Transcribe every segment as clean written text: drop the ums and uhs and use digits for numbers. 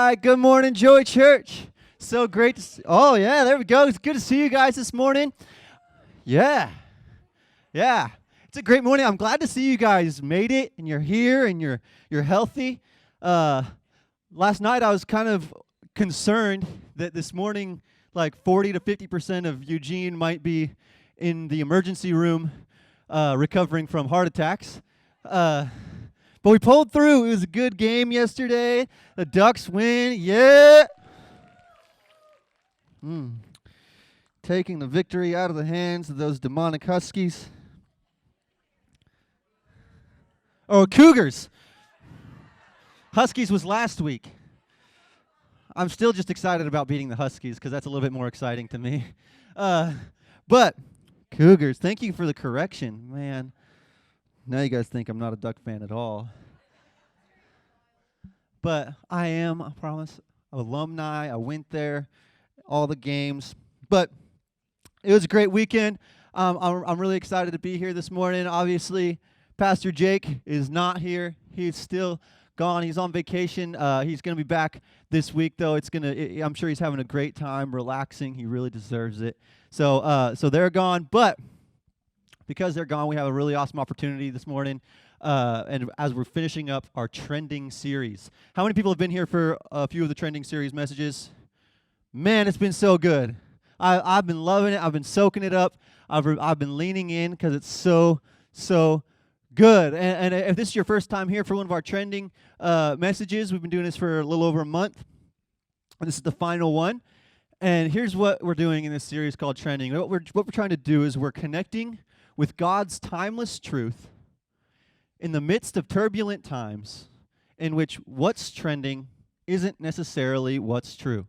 right, good morning, Joy Church. So great to see. Oh, yeah, there we go. It's good to see you guys this morning. Yeah. It's a great morning. I'm glad to see you guys made it, and you're here, and you're healthy. Last night, I was kind of concerned that this morning, like 40 to 50% of Eugene might be in the emergency room recovering from heart attacks. But we pulled through. It was a good game yesterday. The Ducks win. Yeah. Taking the victory out of the hands of those demonic Huskies. Or Cougars. Huskies was last week. I'm still just excited about beating the Huskies because that's a little bit more exciting to me. But Cougars, thank you for the correction, man. Now you guys think I'm not a Duck fan at all. But I am, I promise, alumni. I went there, all the games. But it was a great weekend. I'm really excited to be here this morning. Obviously, Pastor Jake is not here. He's still gone. He's on vacation. He's going to be back this week, though. I'm sure he's having a great time, relaxing. He really deserves it. So they're gone. But because they're gone, we have a really awesome opportunity this morning, and as we're finishing up our trending series. How many people have been here for a few of the trending series messages? Man, it's been so good. I've been loving it. I've been soaking it up. I've been leaning in because it's so good. And if this is your first time here for one of our trending messages, we've been doing this for a little over a month. And this is the final one. And here's what we're doing in this series called Trending. What we're trying to do is we're connecting with God's timeless truth in the midst of turbulent times in which what's trending isn't necessarily what's true.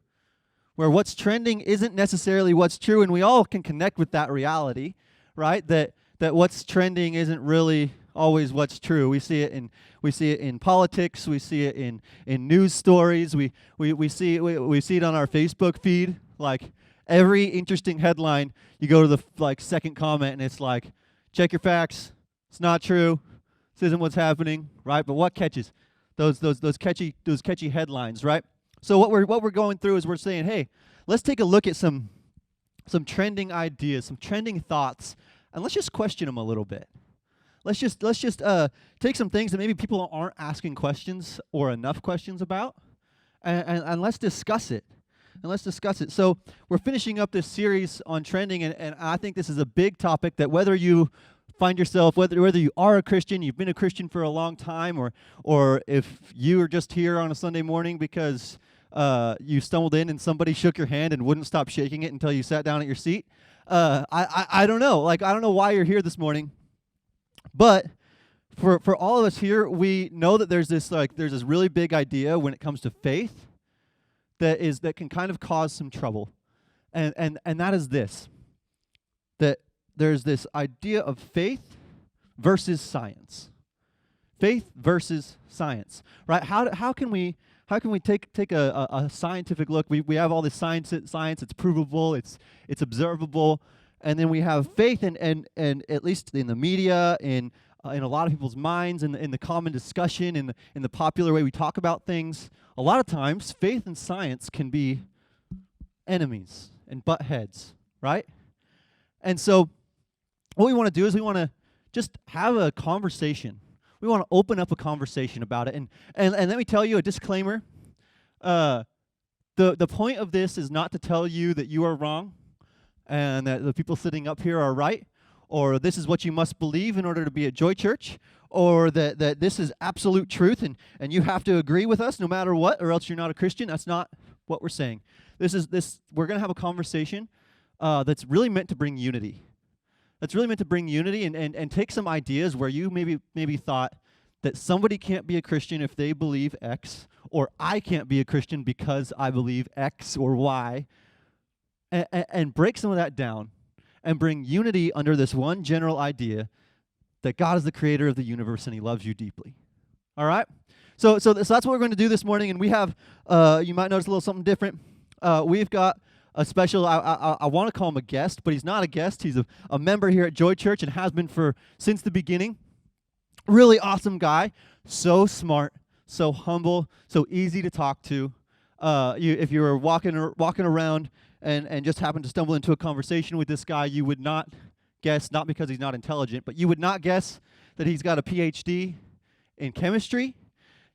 Where what's trending isn't necessarily what's true, and we all can connect with that reality, right? That what's trending isn't really always what's true. We see it in politics, we see it in news stories, we see it on our Facebook feed. Like every interesting headline, you go to the second comment and it's like, check your facts. It's not true. This isn't what's happening, right? But what catches? Those catchy headlines, right? So what we're going through is we're saying, hey, let's take a look at some trending ideas, some trending thoughts, and let's just question them a little bit. Let's just take some things that maybe people aren't asking questions or enough questions about, and let's discuss it. So we're finishing up this series on trending, and I think this is a big topic that whether you find yourself, whether you are a Christian, you've been a Christian for a long time, or if you are just here on a Sunday morning because you stumbled in and somebody shook your hand and wouldn't stop shaking it until you sat down at your seat. I don't know. I don't know why you're here this morning, but for all of us here, we know that there's this really big idea when it comes to faith that can kind of cause some trouble, and that is this, that there's this idea of faith versus science. Faith versus science, right? How can we take a scientific look? We have all this science. It's provable. It's observable, and then we have faith, and at least in the media, in a lot of people's minds, in the common discussion, in the popular way we talk about things. A lot of times, faith and science can be enemies and butt heads, right? And so what we want to do is we want to just have a conversation. We want to open up a conversation about it. And let me tell you a disclaimer. The point of this is not to tell you that you are wrong and that the people sitting up here are right, or this is what you must believe in order to be at Joy Church, or that this is absolute truth and you have to agree with us no matter what, or else you're not a Christian. That's not what we're saying. We're going to have a conversation that's really meant to bring unity. That's really meant to bring unity and take some ideas where you maybe thought that somebody can't be a Christian if they believe X, or I can't be a Christian because I believe X or Y, and break some of that down and bring unity under this one general idea that God is the creator of the universe and he loves you deeply. All right? So that's what we're going to do this morning, and we have, you might notice a little something different. We've got a special, I want to call him a guest, but he's not a guest. He's a member here at Joy Church and has been since the beginning. Really awesome guy, so smart, so humble, so easy to talk to. If you were walking around and just happened to stumble into a conversation with this guy, you would not guess, not because he's not intelligent, but you would not guess that he's got a PhD in chemistry.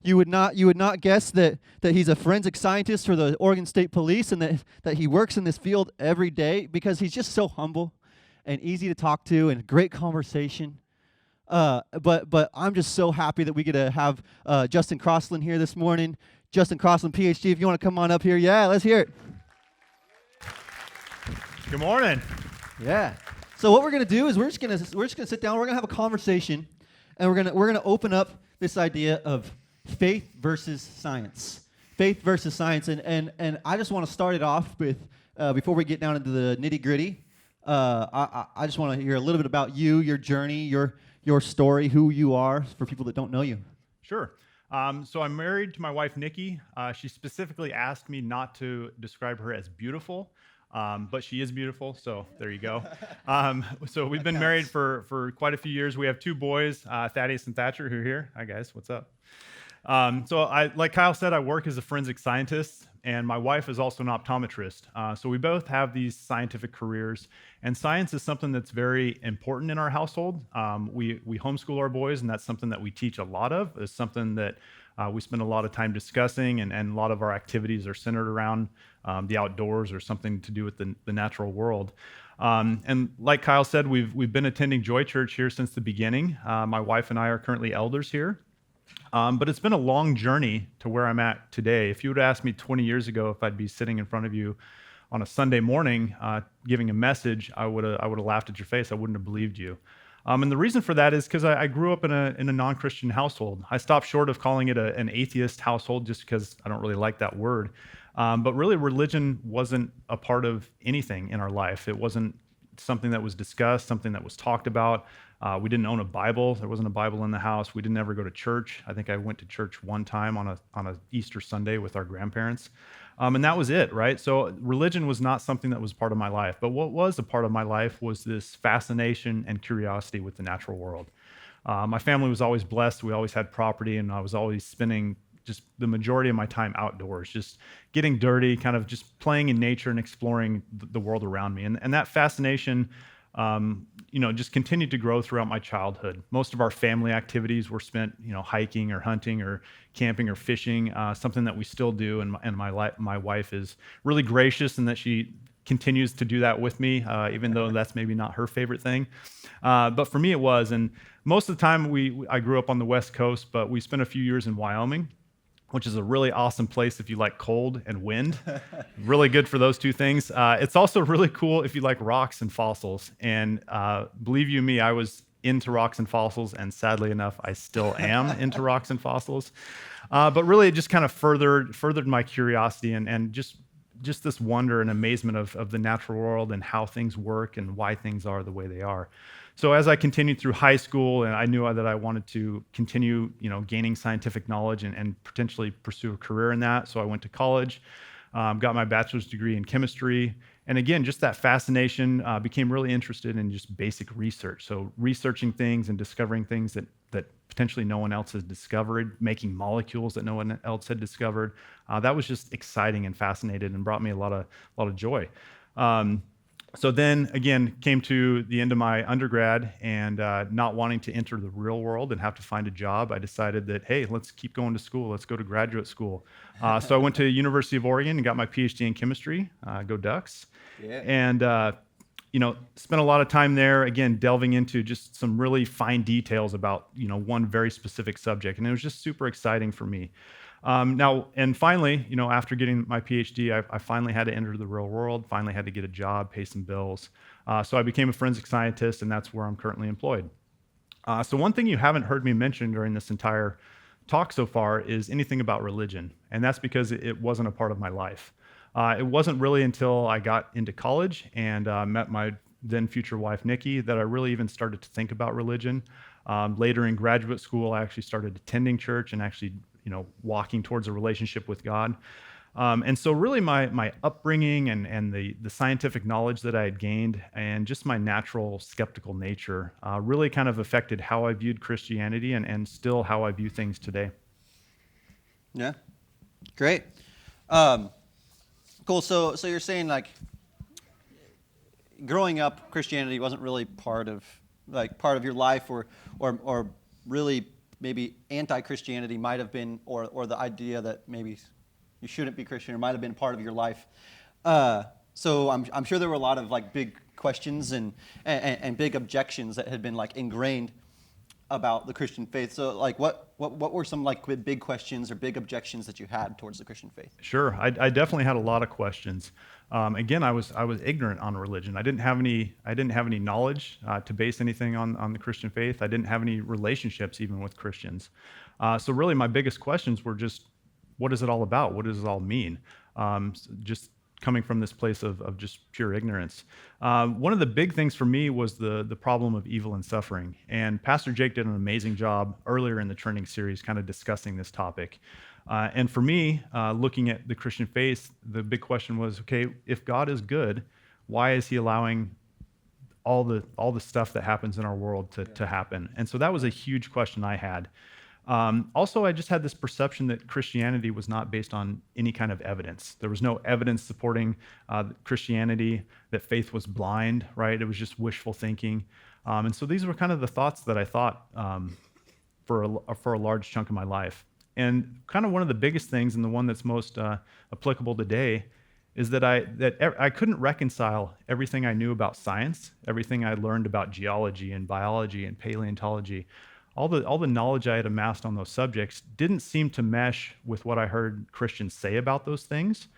You would not guess that he's a forensic scientist for the Oregon State Police and that he works in this field every day, because he's just so humble and easy to talk to and great conversation. But I'm just so happy that we get to have Justin Crossland here this morning. Justin Crossland, PhD, if you want to come on up here. Yeah, let's hear it. Good morning. Yeah. So what we're going to do is we're just going to sit down, we're going to have a conversation, and we're going to open up this idea of faith versus science. Faith versus science. And I just want to start it off with, before we get down into the nitty-gritty, I just want to hear a little bit about you, your journey, your story, who you are, for people that don't know you. Sure. So I'm married to my wife, Nikki. She specifically asked me not to describe her as beautiful, but she is beautiful, so there you go. So we've been married for quite a few years. We have 2 boys, Thaddeus and Thatcher, who are here. Hi, guys. What's up? Like Kyle said, I work as a forensic scientist, and my wife is also an optometrist. So we both have these scientific careers, and science is something that's very important in our household. We homeschool our boys, and that's something that we teach a lot of. It's something that we spend a lot of time discussing, and a lot of our activities are centered around the outdoors or something to do with the natural world. And like Kyle said, we've been attending Joy Church here since the beginning. My wife and I are currently elders here. But it's been a long journey to where I'm at today. If you would ask me 20 years ago if I'd be sitting in front of you on a Sunday morning giving a message, I would have laughed at your face. I wouldn't have believed you. And the reason for that is because I grew up in a non-Christian household. I stopped short of calling it an atheist household just because I don't really like that word. But really, religion wasn't a part of anything in our life. It wasn't something that was discussed, something that was talked about. We didn't own a Bible. There wasn't a Bible in the house. We didn't ever go to church. I think I went to church one time on a Easter Sunday with our grandparents. And that was it, right? So religion was not something that was part of my life. But what was a part of my life was this fascination and curiosity with the natural world. My family was always blessed. We always had property, and I was always spending just the majority of my time outdoors, just getting dirty, kind of just playing in nature and exploring the world around me. And that fascination just continued to grow throughout my childhood. Most of our family activities were spent, hiking or hunting or camping or fishing, something that we still do. And my wife is really gracious in that she continues to do that with me, even though that's maybe not her favorite thing. But for me, it was. And most of the time, I grew up on the West Coast, but we spent a few years in Wyoming, which is a really awesome place if you like cold and wind. Really good for those 2 things. It's also really cool if you like rocks and fossils. And believe you me, I was into rocks and fossils, and sadly enough, I still am into rocks and fossils. But really, it just kind of furthered my curiosity and just this wonder and amazement of the natural world and how things work and why things are the way they are. So as I continued through high school, and I knew that I wanted to continue, gaining scientific knowledge and potentially pursue a career in that. So I went to college, got my bachelor's degree in chemistry. And again, just that fascination, became really interested in just basic research. So researching things and discovering things that potentially no one else has discovered, making molecules that no one else had discovered. That was just exciting and fascinating and brought me a lot of joy. So then, again, came to the end of my undergrad, and not wanting to enter the real world and have to find a job, I decided that, hey, let's keep going to school. Let's go to graduate school. So I went to University of Oregon and got my PhD in chemistry. Go Ducks. Yeah. And spent a lot of time there, again, delving into just some really fine details about one very specific subject, and it was just super exciting for me. And finally, after getting my PhD, I finally had to enter the real world, finally had to get a job, pay some bills. So I became a forensic scientist, and that's where I'm currently employed. So one thing you haven't heard me mention during this entire talk so far is anything about religion, and that's because it wasn't a part of my life. It wasn't really until I got into college and met my then future wife, Nikki, that I really even started to think about religion. Later in graduate school, I actually started attending church and actually walking towards a relationship with God. And so really my upbringing and the scientific knowledge that I had gained and just my natural skeptical nature really kind of affected how I viewed Christianity and still how I view things today. Yeah, great. Um, cool. So you're saying like growing up, Christianity wasn't really part of your life, or really maybe anti-Christianity might have been, or the idea that maybe you shouldn't be Christian, or might have been part of your life. So I'm sure there were a lot of like big questions and big objections that had been like ingrained about the Christian faith. So like what were some like big questions or big objections that you had towards the Christian faith? Sure, I definitely had a lot of questions. Again, I was ignorant on religion. I didn't have any knowledge to base anything on the Christian faith. I didn't have any relationships even with Christians. So really, my biggest questions were just, what is it all about? What does it all mean? Just coming from this place of just pure ignorance. One of the big things for me was the problem of evil and suffering. And Pastor Jake did an amazing job earlier in the training series kind of discussing this topic. And for me, looking at the Christian faith, the big question was, okay, if God is good, why is he allowing all the stuff that happens in our world to happen? And so that was a huge question I had. Also, I just had this perception that Christianity was not based on any kind of evidence. There was no evidence supporting Christianity, that faith was blind, right? It was just wishful thinking. And so these were kind of the thoughts that I thought for a large chunk of my life. And kind of one of the biggest things, and the one that's most applicable today, is that I couldn't reconcile everything I knew about science, everything I learned about geology and biology and paleontology. All the knowledge I had amassed on those subjects didn't seem to mesh with what I heard Christians say about those things,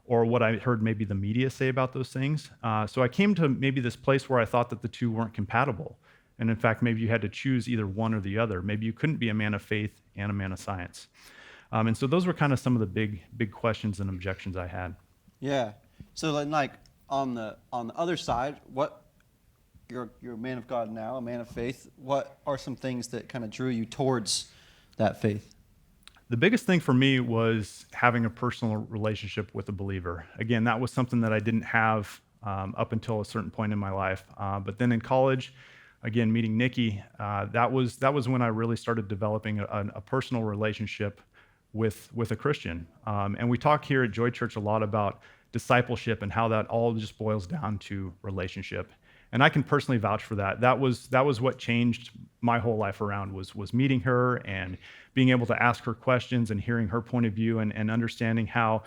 or what I heard maybe the media say about those things. So I came to maybe this place where I thought that the two weren't compatible. And in fact, maybe you had to choose either one or the other. Maybe you couldn't be a man of faith and a man of science. And so those were kind of some of the big questions and objections I had. Yeah. So then, like on the other side, you're a man of God now, a man of faith. What are some things that kind of drew you towards that faith? The biggest thing for me was having a personal relationship with a believer. Again, that was something that I didn't have up until a certain point in my life. But then in college, again, meeting Nikki, that was when I really started developing a personal relationship with a Christian. And we talk here at Joy Church a lot about discipleship and how that all just boils down to relationship. And I can personally vouch for that. That was what changed my whole life around, was meeting her and being able to ask her questions and hearing her point of view, and understanding how,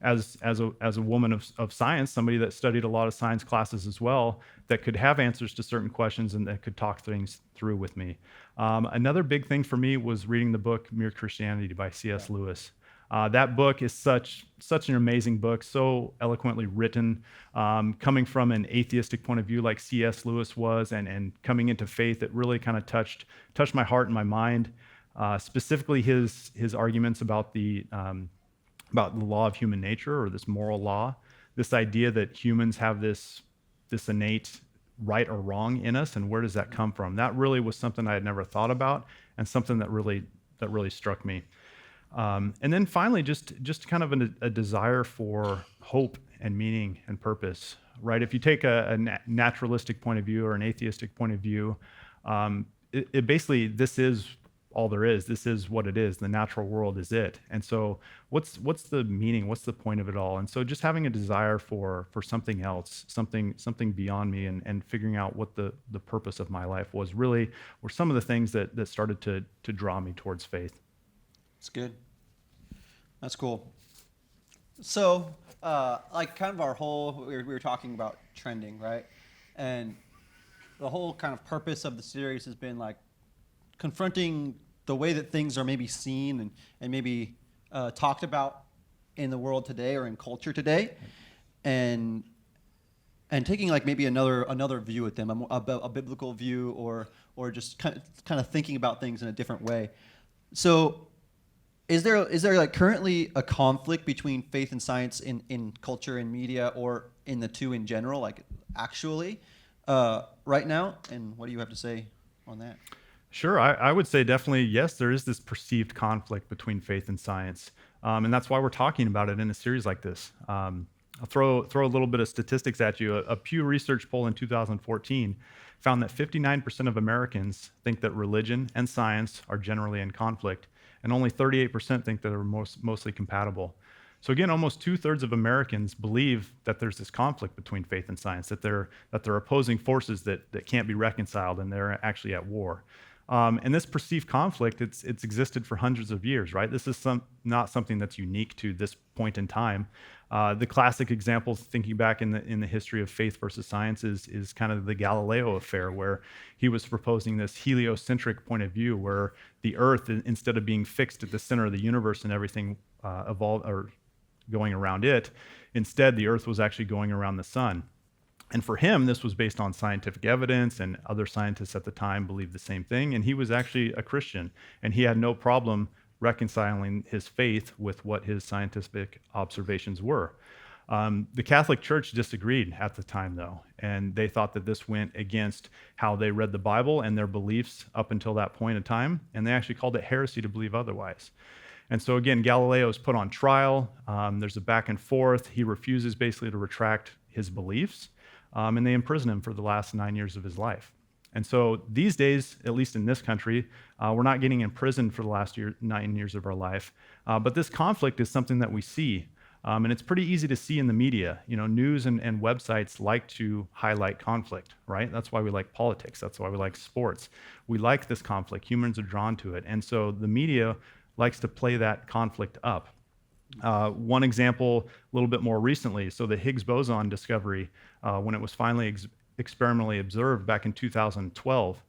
as a woman of science, somebody that studied a lot of science classes as well, that could have answers to certain questions and that could talk things through with me. Another big thing for me was reading the book Mere Christianity by C.S. Lewis. That book is such an amazing book, so eloquently written, coming from an atheistic point of view like C.S. Lewis was, and coming into faith. It really kind of touched my heart and my mind. Specifically, his arguments about the law of human nature, or this moral law, this idea that humans have this innate right or wrong in us, and where does that come from? That really was something I had never thought about, and something that really struck me. And then finally, just kind of a desire for hope and meaning and purpose, right? If you take a naturalistic point of view or an atheistic point of view, it basically, this is all there is. This is what it is. The natural world is it. And so what's the meaning? What's the point of it all? And so just having a desire for something else, something beyond me, and figuring out what the purpose of my life were some of the things that started to draw me towards faith. That's good. That's cool. So, like kind of our whole, we were talking about trending, right? And the whole kind of purpose of the series has been like confronting the way that things are maybe seen and maybe talked about in the world today or in culture today, and taking like maybe another view at them, a biblical view, or just kind of thinking about things in a different way. So, is there like currently a conflict between faith and science in culture and media, or in the two in general, like actually right now? And what do you have to say on that? Sure, I would say definitely yes, there is this perceived conflict between faith and science, and that's why we're talking about it in a series like this. I'll throw a little bit of statistics at you. A Pew Research poll in 2014 found that 59% of Americans think that religion and science are generally in conflict, and only 38% think that they're mostly compatible. So again, almost 2/3 of Americans believe that there's this conflict between faith and science, that they're opposing forces that can't be reconciled, and they're actually at war. And this perceived conflict, it's existed for hundreds of years, right? This is not something that's unique to this point in time. The classic example, thinking back in the history of faith versus science, is kind of the Galileo affair, where he was proposing this heliocentric point of view, where the Earth, instead of being fixed at the center of the universe and everything evolved or going around it, instead the Earth was actually going around the sun. And for him, this was based on scientific evidence, and other scientists at the time believed the same thing. And he was actually a Christian, and he had no problem reconciling his faith with what his scientific observations were. The Catholic Church disagreed at the time, though, and they thought that this went against how they read the Bible and their beliefs up until that point in time, and they actually called it heresy to believe otherwise. And so again, Galileo is put on trial. There's a back and forth. He refuses basically to retract his beliefs. And they imprison him for the last 9 years of his life. And so these days, at least in this country, we're not getting imprisoned for the last 9 years of our life. But this conflict is something that we see. And it's pretty easy to see in the media. You know, news and websites like to highlight conflict, right? That's why we like politics. That's why we like sports. We like this conflict. Humans are drawn to it. And so the media likes to play that conflict up. One example, a little bit more recently, so the Higgs boson discovery, when it was finally experimentally observed back in 2012,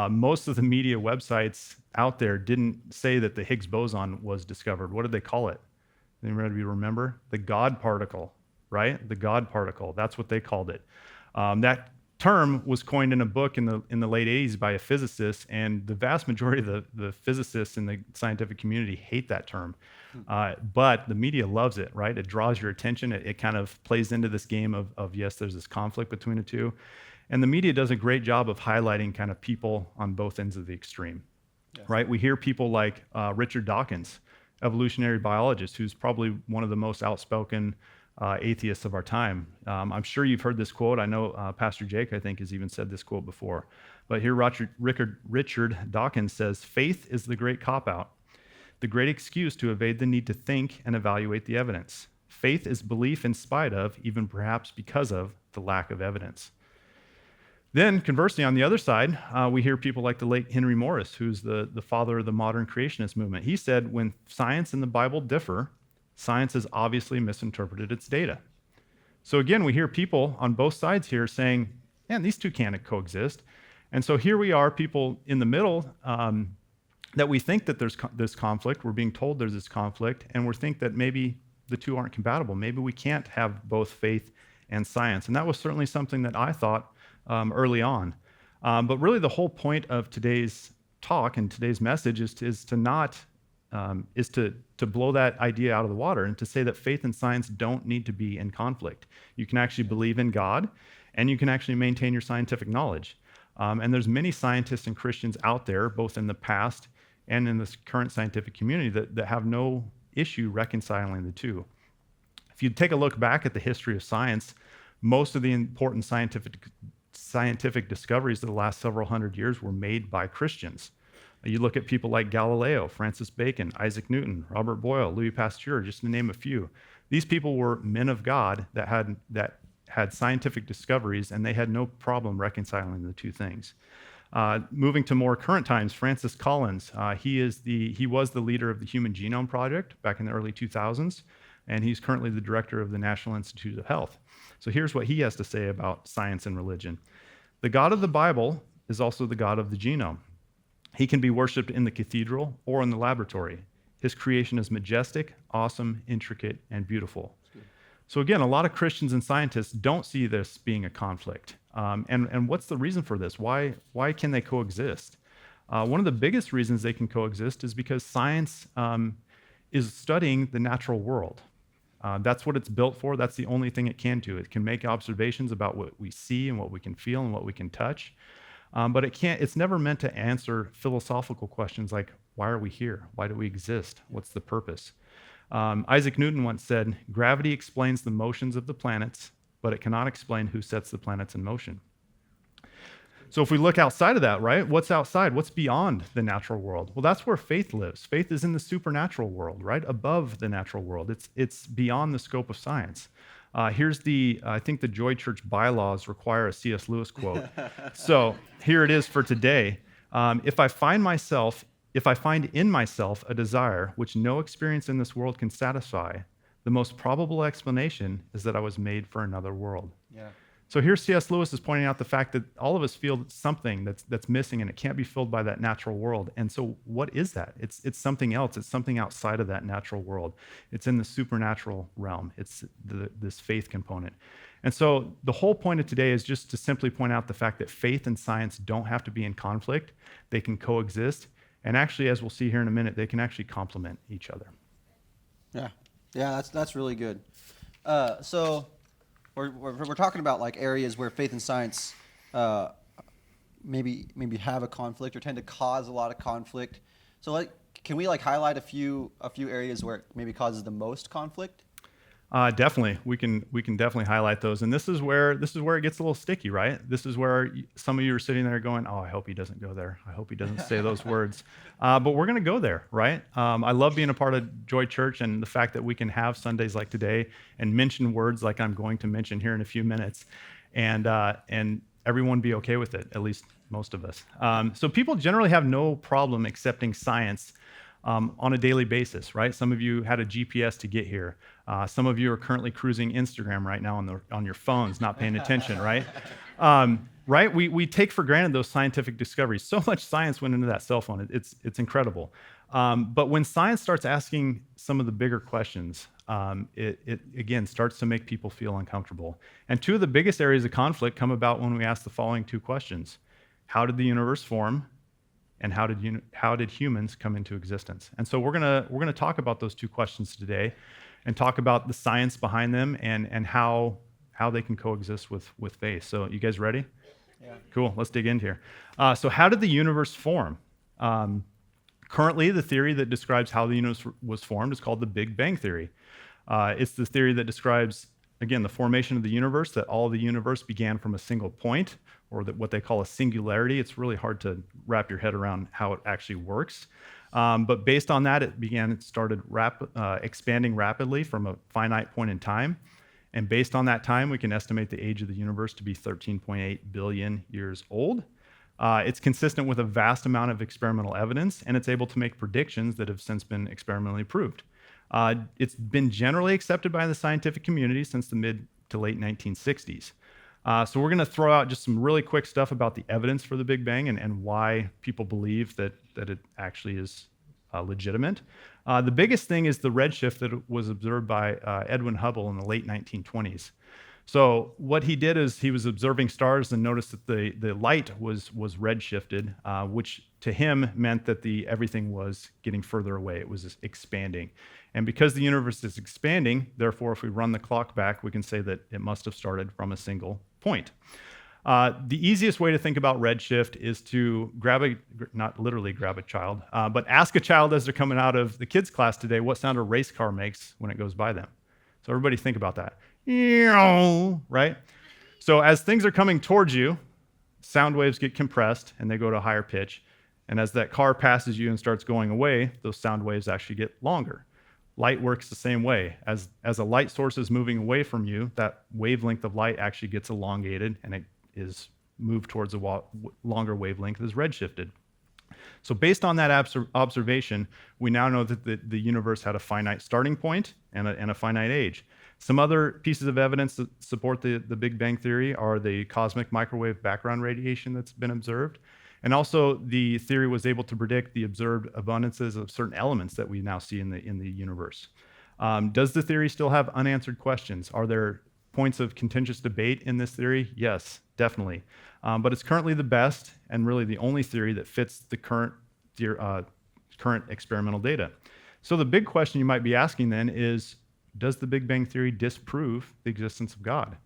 most of the media websites out there didn't say that the Higgs boson was discovered. What did they call it? Anybody remember? The God particle, right? The God particle. That's what they called it. That term was coined in a book in the late 80s by a physicist, and the vast majority of the physicists in the scientific community hate that term. But the media loves it, right? It draws your attention. It kind of plays into this game of yes, there's this conflict between the two. And the media does a great job of highlighting kind of people on both ends of the extreme, right? We hear people like Richard Dawkins, evolutionary biologist, who's probably one of the most outspoken atheists of our time. I'm sure you've heard this quote. I know Pastor Jake, I think, has even said this quote before. But here Richard Dawkins says, "Faith is the great cop-out, the great excuse to evade the need to think and evaluate the evidence. Faith is belief in spite of, even perhaps because of, the lack of evidence." Then, conversely, on the other side, we hear people like the late Henry Morris, who's the father of the modern creationist movement. He said, when science and the Bible differ, science has obviously misinterpreted its data. So again, we hear people on both sides here saying, man, these two can't coexist. And so here we are, people in the middle, that we think that there's this conflict. We're being told there's this conflict, and we think that maybe the two aren't compatible. Maybe we can't have both faith and science. And that was certainly something that I thought early on. But really the whole point of today's talk and today's message is to blow that idea out of the water and to say that faith and science don't need to be in conflict. You can actually believe in God, and you can actually maintain your scientific knowledge. And there's many scientists and Christians out there, both in the past and in this current scientific community, that have no issue reconciling the two. If you take a look back at the history of science, most of the important scientific discoveries of the last several hundred years were made by Christians. You look at people like Galileo, Francis Bacon, Isaac Newton, Robert Boyle, Louis Pasteur, just to name a few. These people were men of God that had scientific discoveries, and they had no problem reconciling the two things. Moving to more current times, Francis Collins, he was the leader of the Human Genome Project back in the early 2000s, and he's currently the director of the National Institute of Health. So here's what he has to say about science and religion. The God of the Bible is also the God of the genome. He can be worshipped in the cathedral or in the laboratory. His creation is majestic, awesome, intricate, and beautiful. So again, a lot of Christians and scientists don't see this being a conflict. And what's the reason for this? Why can they coexist? One of the biggest reasons they can coexist is because science is studying the natural world. That's what it's built for. That's the only thing it can do. It can make observations about what we see and what we can feel and what we can touch. But it's never meant to answer philosophical questions like, why are we here? Why do we exist? What's the purpose? Isaac Newton once said, "Gravity explains the motions of the planets, but it cannot explain who sets the planets in motion." So if we look outside of that, right, what's outside? What's beyond the natural world? Well, that's where faith lives. Faith is in the supernatural world, right, above the natural world. It's beyond the scope of science. Here's I think the Joy Church bylaws require a C.S. Lewis quote. So here it is for today. If I find in myself a desire which no experience in this world can satisfy, the most probable explanation is that I was made for another world. Yeah. So here C.S. Lewis is pointing out the fact that all of us feel something that's missing and it can't be filled by that natural world. And so what is that? It's something else. It's something outside of that natural world. It's in the supernatural realm. It's this faith component. And so the whole point of today is just to simply point out the fact that faith and science don't have to be in conflict. They can coexist. And actually, as we'll see here in a minute, they can actually complement each other. Yeah, that's really good. So we're talking about like areas where faith and science maybe have a conflict or tend to cause a lot of conflict. So like, can we like highlight a few areas where it maybe causes the most conflict? Definitely, we can definitely highlight those, and this is where it gets a little sticky, right? This is where some of you are sitting there going, "Oh, I hope he doesn't go there. I hope he doesn't say those words." But we're going to go there, right? I love being a part of Joy Church and the fact that we can have Sundays like today and mention words like I'm going to mention here in a few minutes, and everyone be okay with it, at least most of us. So people generally have no problem accepting science on a daily basis, right? Some of you had a GPS to get here. Some of you are currently cruising Instagram right now on your phones, not paying attention, right? Right? We take for granted those scientific discoveries. So much science went into that cell phone. It's incredible. But when science starts asking some of the bigger questions, it again starts to make people feel uncomfortable. And two of the biggest areas of conflict come about when we ask the following two questions: how did the universe form? And how did humans come into existence? And so we're gonna talk about those two questions today, and talk about the science behind them and how they can coexist with faith. So you guys ready? Yeah. Cool. Let's dig in here. So how did the universe form? Currently, the theory that describes how the universe was formed is called the Big Bang theory. It's the theory that describes, again, the formation of the universe, that all of the universe began from a single point, or that what they call a singularity. It's really hard to wrap your head around how it actually works. But based on that, it started expanding rapidly from a finite point in time. And based on that time, we can estimate the age of the universe to be 13.8 billion years old. It's consistent with a vast amount of experimental evidence, and it's able to make predictions that have since been experimentally proved. It's been generally accepted by the scientific community since the mid to late 1960s. So we're going to throw out just some really quick stuff about the evidence for the Big Bang and why people believe that it actually is legitimate. The biggest thing is the redshift that was observed by Edwin Hubble in the late 1920s. So what he did is he was observing stars and noticed that the light was redshifted, which to him meant that everything was getting further away. It was expanding. And because the universe is expanding, therefore, if we run the clock back, we can say that it must have started from a single point. The easiest way to think about redshift is to not literally grab a child, but ask a child as they're coming out of the kids' class today what sound a race car makes when it goes by them. So everybody think about that. Right? So as things are coming towards you, sound waves get compressed and they go to a higher pitch. And as that car passes you and starts going away, those sound waves actually get longer. Light works the same way. As a light source is moving away from you, that wavelength of light actually gets elongated and it is moved towards a longer wavelength is redshifted. So based on that observation, we now know that the universe had a finite starting point and a finite age. Some other pieces of evidence that support the Big Bang theory are the cosmic microwave background radiation that's been observed. And also the theory was able to predict the observed abundances of certain elements that we now see in the universe. Does the theory still have unanswered questions? Are there points of contentious debate in this theory? Yes, definitely. But it's currently the best and really the only theory that fits the current experimental data. So the big question you might be asking then is, does the Big Bang theory disprove the existence of God?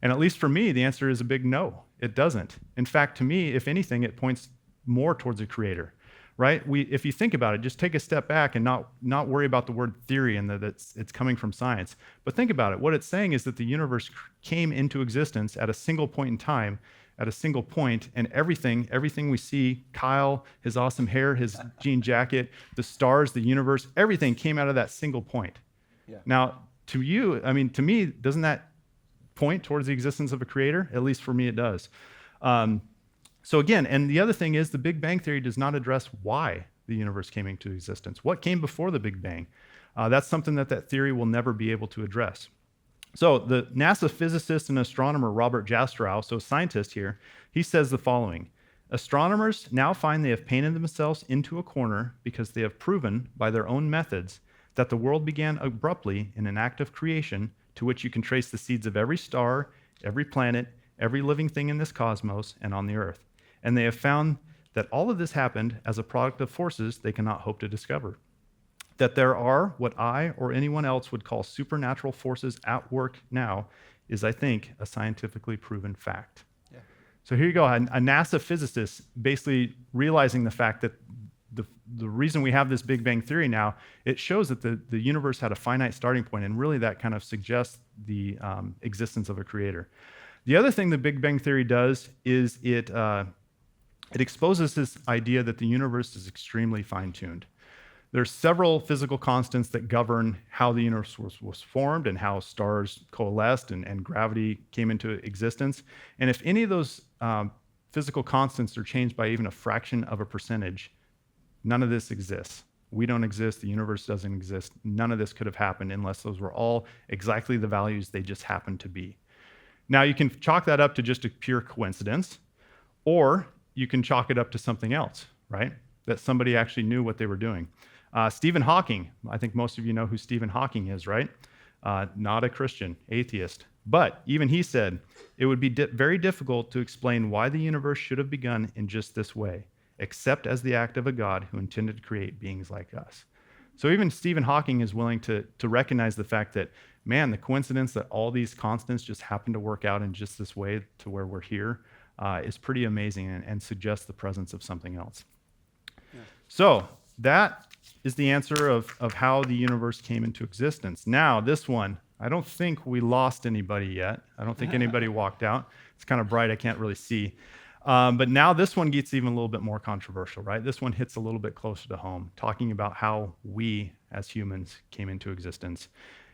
And at least for me, the answer is a big no. It doesn't. In fact, to me, if anything, it points more towards a creator, right? If you think about it, just take a step back and not worry about the word theory and that it's coming from science. But think about it. What it's saying is that the universe came into existence at a single point in time, at a single point, and everything we see, Kyle, his awesome hair, his jean jacket, the stars, the universe, everything came out of that single point. Yeah. Now, to you, to me, doesn't that point towards the existence of a creator? At least for me, it does. So again, and the other thing is the Big Bang Theory does not address why the universe came into existence. What came before the Big Bang? That's something that theory will never be able to address. So the NASA physicist and astronomer Robert Jastrow, so a scientist here, he says the following: astronomers now find they have painted themselves into a corner because they have proven by their own methods that the world began abruptly in an act of creation to which you can trace the seeds of every star, every planet, every living thing in this cosmos and on the earth. And they have found that all of this happened as a product of forces they cannot hope to discover. That there are what I or anyone else would call supernatural forces at work now is, I think, a scientifically proven fact. Yeah. So here you go, a NASA physicist basically realizing the fact that the reason we have this Big Bang Theory now, it shows that the universe had a finite starting point, and really that kind of suggests the existence of a creator. The other thing the Big Bang Theory does is it exposes this idea that the universe is extremely fine-tuned. There's several physical constants that govern how the universe was formed and how stars coalesced and gravity came into existence. And if any of those physical constants are changed by even a fraction of a percentage, none of this exists. We don't exist. The universe doesn't exist. None of this could have happened unless those were all exactly the values they just happened to be. Now, you can chalk that up to just a pure coincidence, or you can chalk it up to something else, right? That somebody actually knew what they were doing. Stephen Hawking, I think most of you know who Stephen Hawking is, right? Not a Christian, atheist. But even he said, it would be very difficult to explain why the universe should have begun in just this way, except as the act of a God who intended to create beings like us. So even Stephen Hawking is willing to recognize the fact that, man, the coincidence that all these constants just happen to work out in just this way to where we're here is pretty amazing and suggests the presence of something else. Yeah. So that is the answer of how the universe came into existence. Now, this one, I don't think we lost anybody yet. I don't think anybody walked out. It's kind of bright, I can't really see. But now this one gets even a little bit more controversial, right? This one hits a little bit closer to home, talking about how we as humans came into existence.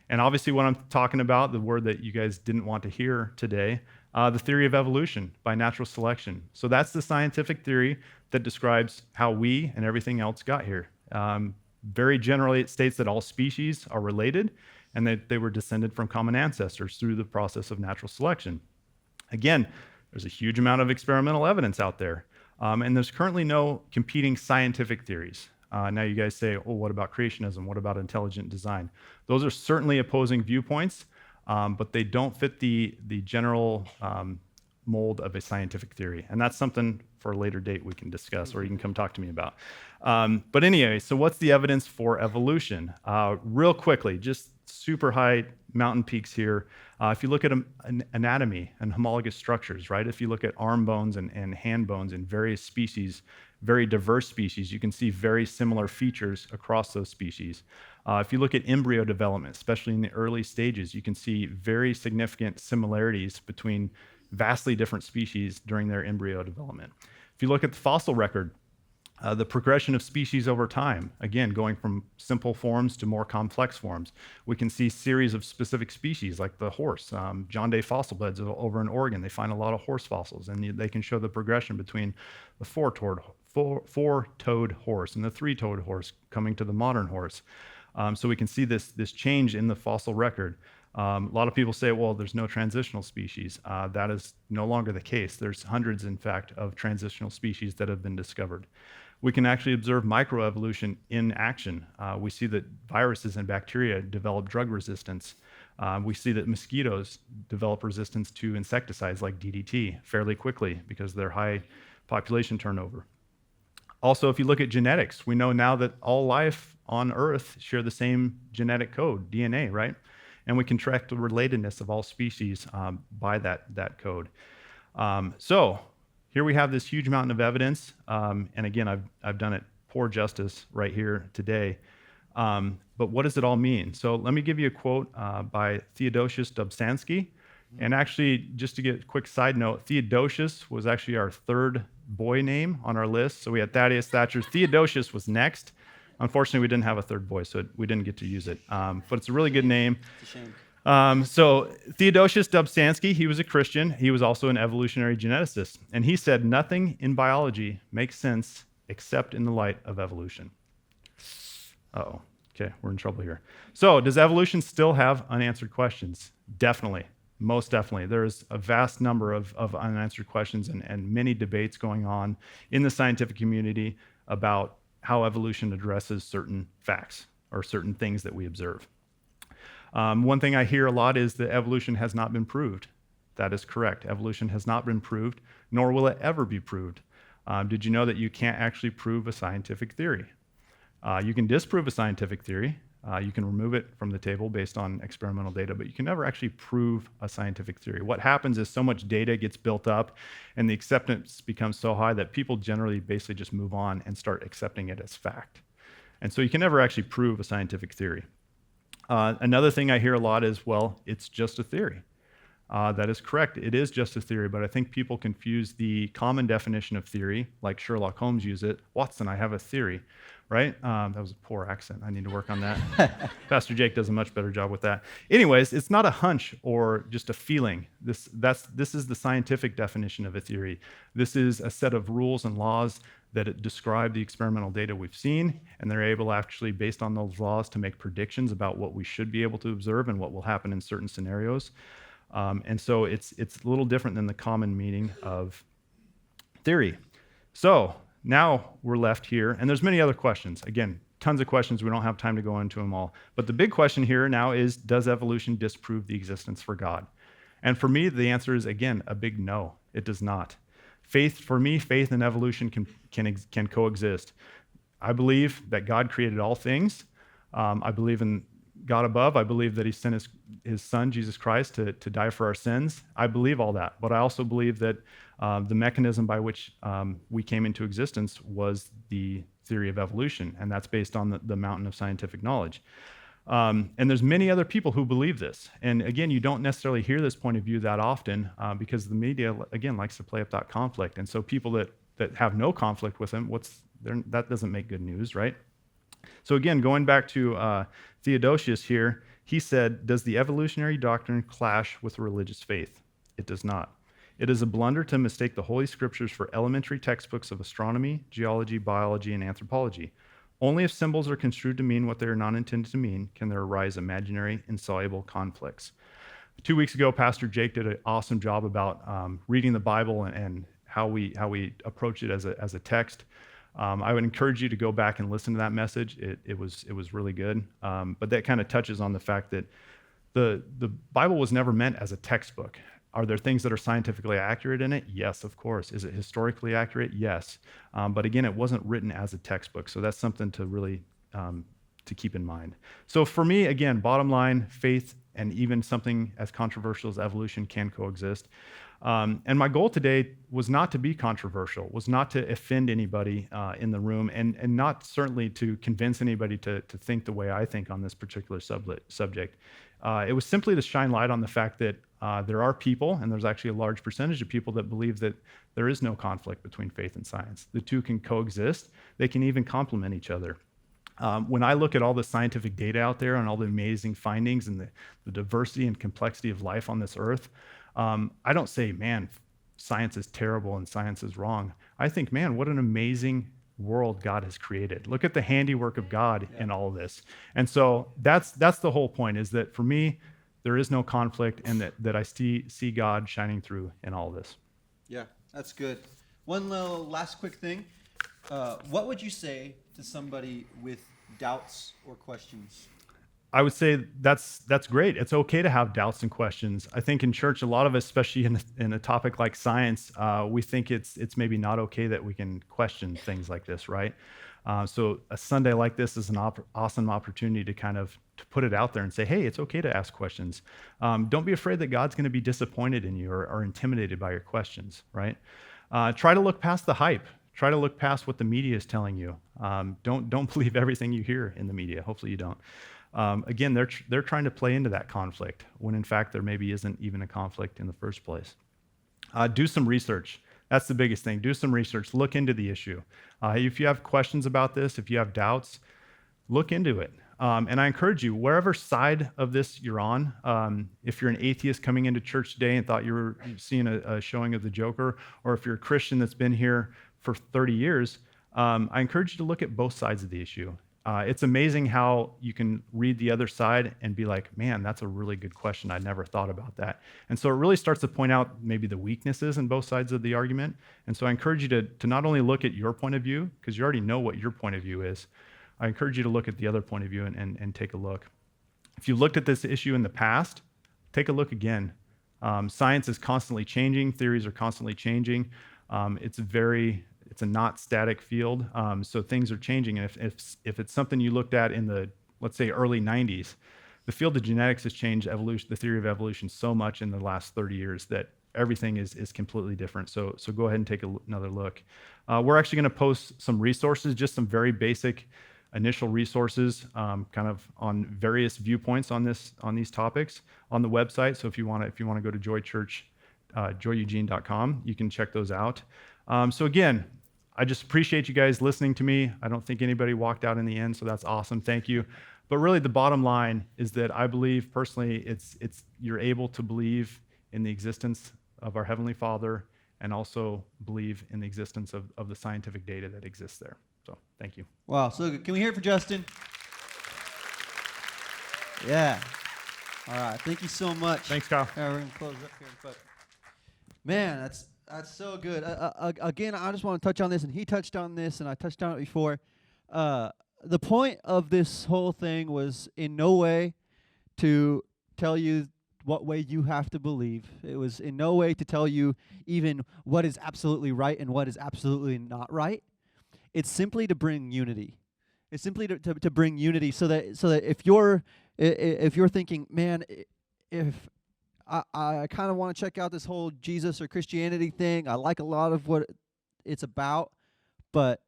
And obviously what I'm talking about, the word that you guys didn't want to hear today, the theory of evolution by natural selection. So that's the scientific theory that describes how we and everything else got here. Very generally, it states that all species are related and that they were descended from common ancestors through the process of natural selection. Again, there's a huge amount of experimental evidence out there, and there's currently no competing scientific theories. Now you guys say, oh, what about creationism? What about intelligent design? Those are certainly opposing viewpoints, but they don't fit the general mold of a scientific theory. And that's something for a later date we can discuss, or you can come talk to me about. But anyway, so what's the evidence for evolution? Real quickly, just super high mountain peaks here. If you look at anatomy and homologous structures, right? If you look at arm bones and hand bones in various species, very diverse species, you can see very similar features across those species. If you look at embryo development, especially in the early stages, you can see very significant similarities between vastly different species during their embryo development. If you look at the fossil record, the progression of species over time, again, going from simple forms to more complex forms. We can see series of specific species like the horse. John Day Fossil Beds over in Oregon, they find a lot of horse fossils, and they can show the progression between the four-toed horse and the three-toed horse coming to the modern horse. So we can see this change in the fossil record. A lot of people say, well, there's no transitional species. That is no longer the case. There's hundreds, in fact, of transitional species that have been discovered. We can actually observe microevolution in action. We see that viruses and bacteria develop drug resistance. We see that mosquitoes develop resistance to insecticides like DDT fairly quickly because of their high population turnover. Also, if you look at genetics, we know now that all life on Earth share the same genetic code, DNA, right? And we can track the relatedness of all species by that code. So here we have this huge mountain of evidence, and again, I've done it poor justice right here today. But what does it all mean? So let me give you a quote by Theodosius Dobzhansky. And actually, just to get a quick side note, Theodosius was actually our third boy name on our list. So we had Thaddeus, Thatcher. Theodosius was next. Unfortunately, we didn't have a third boy, so we didn't get to use it. But it's a really good name. It's a shame. So Theodosius Dobzhansky, he was a Christian. He was also an evolutionary geneticist. And he said, nothing in biology makes sense except in the light of evolution. Uh-oh. Okay, we're in trouble here. So does evolution still have unanswered questions? Definitely. Most definitely. There's a vast number of unanswered questions and many debates going on in the scientific community about how evolution addresses certain facts or certain things that we observe. One thing I hear a lot is that evolution has not been proved. That is correct. Evolution has not been proved, nor will it ever be proved. Did you know that you can't actually prove a scientific theory? You can disprove a scientific theory. You can remove it from the table based on experimental data, but you can never actually prove a scientific theory. What happens is so much data gets built up and the acceptance becomes so high that people generally basically just move on and start accepting it as fact. And so you can never actually prove a scientific theory. Another thing I hear a lot is, well, it's just a theory. That is correct. It is just a theory, but I think people confuse the common definition of theory, like Sherlock Holmes used it. Watson, I have a theory, right? That was a poor accent. I need to work on that. Pastor Jake does a much better job with that. Anyways, it's not a hunch or just a feeling. This is the scientific definition of a theory. This is a set of rules and laws that describe the experimental data we've seen, and they're able actually, based on those laws, to make predictions about what we should be able to observe and what will happen in certain scenarios. And so it's a little different than the common meaning of theory. So now we're left here, and there's many other questions. Again, tons of questions. We don't have time to go into them all. But the big question here now is, does evolution disprove the existence for God? And for me, the answer is, again, a big no. It does not. For me, faith and evolution can coexist. I believe that God created all things. I believe in God above. I believe that he sent his son, Jesus Christ, to die for our sins. I believe all that. But I also believe that the mechanism by which we came into existence was the theory of evolution, and that's based on the mountain of scientific knowledge. And there's many other people who believe this. And again, you don't necessarily hear this point of view that often because the media, again, likes to play up that conflict. And so people that have no conflict with them, that doesn't make good news, right? So again, going back to Theodosius here, he said, does the evolutionary doctrine clash with religious faith? It does not. It is a blunder to mistake the Holy Scriptures for elementary textbooks of astronomy, geology, biology, and anthropology. Only if symbols are construed to mean what they are not intended to mean can there arise imaginary, insoluble conflicts. 2 weeks ago, Pastor Jake did an awesome job about reading the Bible and how we approach it as a text. I would encourage you to go back and listen to that message. It was really good. But that kind of touches on the fact that the Bible was never meant as a textbook. Are there things that are scientifically accurate in it? Yes, of course. Is it historically accurate? Yes. But again, it wasn't written as a textbook. So that's something to really to keep in mind. So for me, again, bottom line, faith and even something as controversial as evolution can coexist. And my goal today was not to be controversial, was not to offend anybody in the room, and not certainly to convince anybody to think the way I think on this particular subject. It was simply to shine light on the fact that there are people, and there's actually a large percentage of people that believe that there is no conflict between faith and science. The two can coexist. They can even complement each other. When I look at all the scientific data out there and all the amazing findings and the diversity and complexity of life on this earth, I don't say, man, science is terrible and science is wrong. I think, man, what an amazing world God has created. Look at the handiwork of God in all of this. And so that's the whole point, is that for me, there is no conflict, and that I see God shining through in all of this. Yeah, that's good. One little last quick thing. What would you say to somebody with doubts or questions? I would say that's great. It's okay to have doubts and questions. I think in church, a lot of us, especially in a topic like science, we think it's maybe not okay that we can question things like this, right? So a Sunday like this is an awesome opportunity to kind of to put it out there and say, hey, it's okay to ask questions. Don't be afraid that God's going to be disappointed in you or intimidated by your questions, right? Try to look past the hype. Try to look past what the media is telling you. Don't believe everything you hear in the media. Hopefully you don't. Again, they're trying to play into that conflict when in fact there maybe isn't even a conflict in the first place. Do some research. That's the biggest thing. Do some research. Look into the issue. If you have questions about this, if you have doubts, look into it. And I encourage you, wherever side of this you're on, if you're an atheist coming into church today and thought you were seeing a showing of the Joker, or if you're a Christian that's been here for 30 years, I encourage you to look at both sides of the issue. It's amazing how you can read the other side and be like, man, that's a really good question. I never thought about that. And so it really starts to point out maybe the weaknesses in both sides of the argument. And so I encourage you to not only look at your point of view, because you already know what your point of view is, I encourage you to look at the other point of view and take a look. If you looked at this issue in the past, take a look again. Science is constantly changing. Theories are constantly changing. It's a not static field, so things are changing. And if it's something you looked at in the, let's say, early 90s, the field of genetics has changed evolution, the theory of evolution so much in the last 30 years that everything is completely different. So go ahead and take another look. We're actually going to post some resources, just some very basic initial resources, kind of on various viewpoints on these topics on the website. So if you want to go to joyeugene.com, you can check those out. So again, I just appreciate you guys listening to me. I don't think anybody walked out in the end, so that's awesome. Thank you. But really, the bottom line is that I believe personally, it's you're able to believe in the existence of our Heavenly Father and also believe in the existence of the scientific data that exists there. So thank you. Wow, so good. Can we hear it for Justin? Yeah. All right. Thank you so much. Thanks, Kyle. Yeah, we're gonna close up here, but man, that's so good. Again, I just want to touch on this, and he touched on this, and I touched on it before. The point of this whole thing was in no way to tell you what way you have to believe. It was in no way to tell you even what is absolutely right and what is absolutely not right. It's simply to bring unity. It's simply to bring unity so that if you're thinking, man, if I kind of want to check out this whole Jesus or Christianity thing, I like a lot of what it's about, but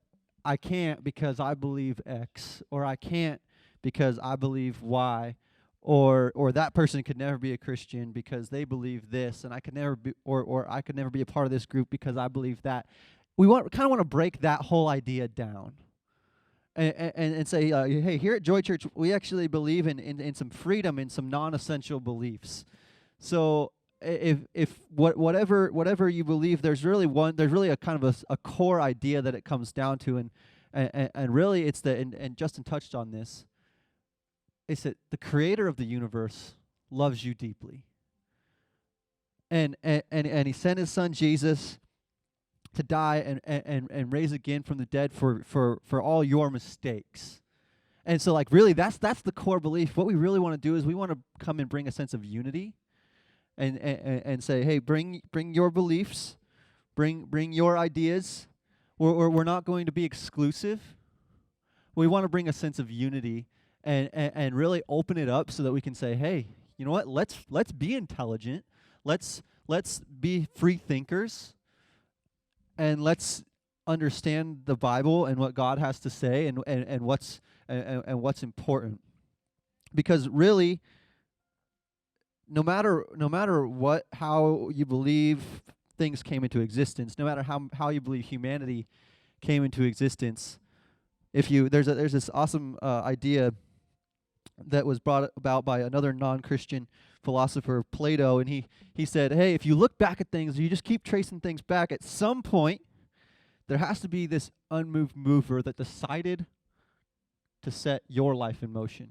I can't because I believe X, or I can't because I believe Y, or that person could never be a Christian because they believe this, and I could never be, or I could never be a part of this group because I believe that. We kind of want to break that whole idea down, and say, hey, here at Joy Church, we actually believe in some freedom, in some non-essential beliefs. So if whatever you believe, there's really a kind of a core idea that it comes down to, and really it's and Justin touched on this. It's that the Creator of the universe loves you deeply, and He sent His Son Jesus to die and raise again from the dead for all your mistakes. And so, like, really, that's the core belief. What we really want to do is we want to come and bring a sense of unity, and say, hey, bring your beliefs, bring your ideas. We're not going to be exclusive. We want to bring a sense of unity and really open it up so that we can say, hey, you know what? Let's be intelligent. Let's be free thinkers. And let's understand the Bible and what God has to say and what's important. Because really, no matter how you believe things came into existence, no matter how you believe humanity came into existence, there's this awesome idea that was brought about by another non-Christian philosopher, Plato, and he said, hey, if you look back at things, you just keep tracing things back, at some point there has to be this unmoved mover that decided to set your life in motion,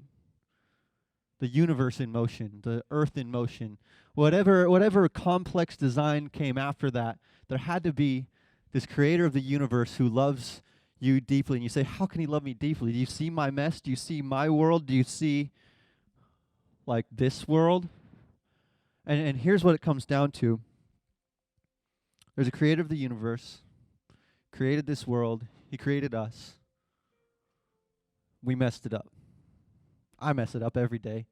the universe in motion, the earth in motion, whatever complex design came after that. There had to be this Creator of the universe who loves you deeply. And you say, how can He love me deeply? Do you see my mess? Do you see my world? Do you see like this world? And here's what it comes down to. There's a Creator of the universe, created this world. He created us. We messed it up. I mess it up every day.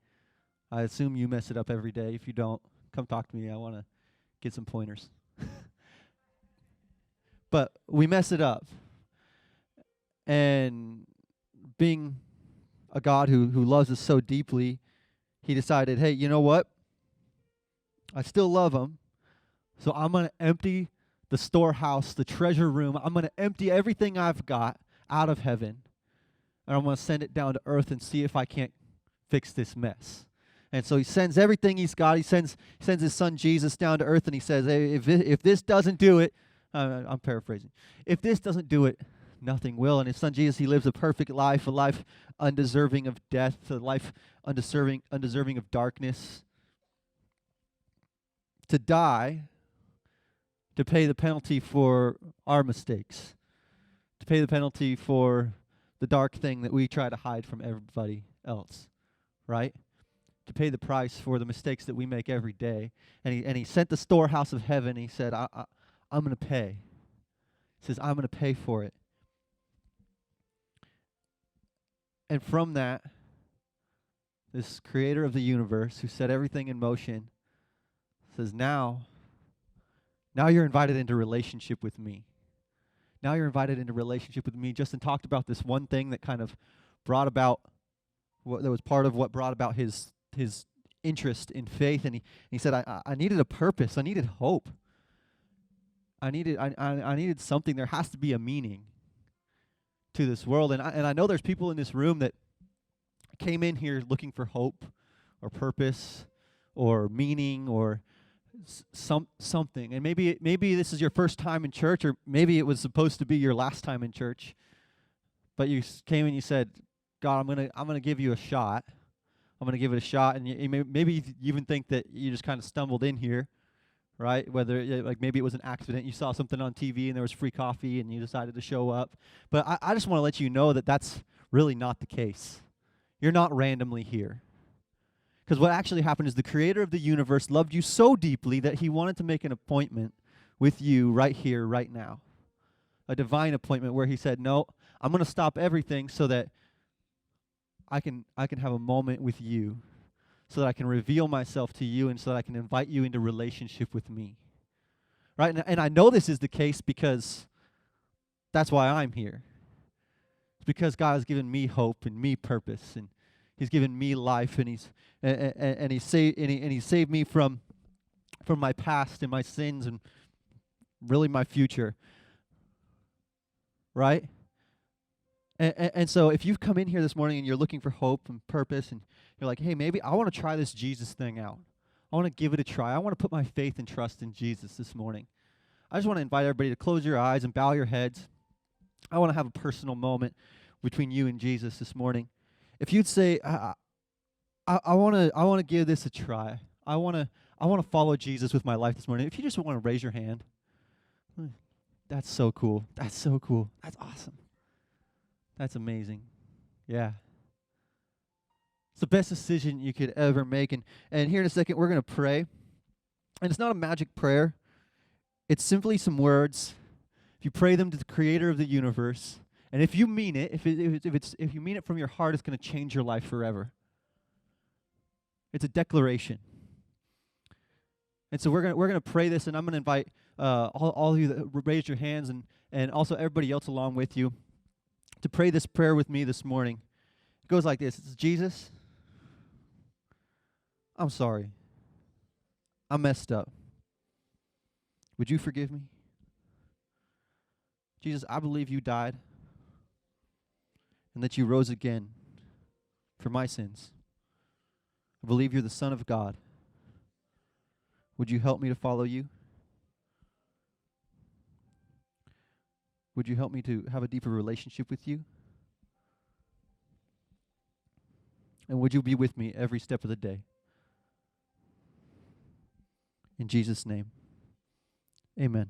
I assume you mess it up every day. If you don't, come talk to me. I want to get some pointers. But we mess it up. And being a God who loves us so deeply, he decided, hey, you know what? I still love him, so I'm going to empty the storehouse, the treasure room. I'm going to empty everything I've got out of heaven, and I'm going to send it down to earth and see if I can't fix this mess. And so he sends everything he's got. He sends his son Jesus down to earth, and he says, hey, if this doesn't do it, I'm paraphrasing. If this doesn't do it, nothing will. And his son Jesus, he lives a perfect life, a life undeserving of death, a life undeserving of darkness. To die, to pay the penalty for our mistakes, to pay the penalty for the dark thing that we try to hide from everybody else, right? To pay the price for the mistakes that we make every day. And he sent the storehouse of heaven. He said, I'm going to pay. He says, I'm going to pay for it. And from that, this creator of the universe who set everything in motion says, now you're invited into relationship with me. Now you're invited into relationship with me. Justin talked about this one thing that kind of brought about, that was part of what brought about his interest in faith, and he said, I needed a purpose. I needed hope. I needed something. There has to be a meaning to this world. And I know there's people in this room that came in here looking for hope or purpose or meaning or something. And maybe this is your first time in church, or maybe it was supposed to be your last time in church. But you came and you said, God, I'm gonna give you a shot. I'm going to give it a shot, and maybe you even think that you just kind of stumbled in here, right? Whether, like, maybe it was an accident. You saw something on TV, and there was free coffee, and you decided to show up. But I just want to let you know that that's really not the case. You're not randomly here. Because what actually happened is the creator of the universe loved you so deeply that he wanted to make an appointment with you right here, right now. A divine appointment where he said, no, I'm going to stop everything so that I can have a moment with you, so that I can reveal myself to you, and so that I can invite you into relationship with me. Right? And I know this is the case because that's why I'm here. It's because God has given me hope and me purpose, and he's given me life, and he saved me from my past and my sins and really my future. Right? And so if you've come in here this morning and you're looking for hope and purpose, and you're like, hey, maybe I want to try this Jesus thing out. I want to give it a try. I want to put my faith and trust in Jesus this morning. I just want to invite everybody to close your eyes and bow your heads. I want to have a personal moment between you and Jesus this morning. If you'd say, I want to give this a try. I want to follow Jesus with my life this morning. If you just want to raise your hand. That's so cool. That's so cool. That's awesome. That's amazing. Yeah. It's the best decision you could ever make. And here in a second, we're going to pray. And it's not a magic prayer. It's simply some words. If you pray them to the creator of the universe, and if you mean it, if you mean it from your heart, it's going to change your life forever. It's a declaration. And so we're going to pray this, and I'm going to invite all of you that raised your hands, and also everybody else along with you, to pray this prayer with me this morning. It goes like this. It's, Jesus, I'm sorry. I messed up. Would you forgive me? Jesus, I believe you died and that you rose again for my sins. I believe you're the Son of God. Would you help me to follow you? Would you help me to have a deeper relationship with you? And would you be with me every step of the day? In Jesus' name, amen.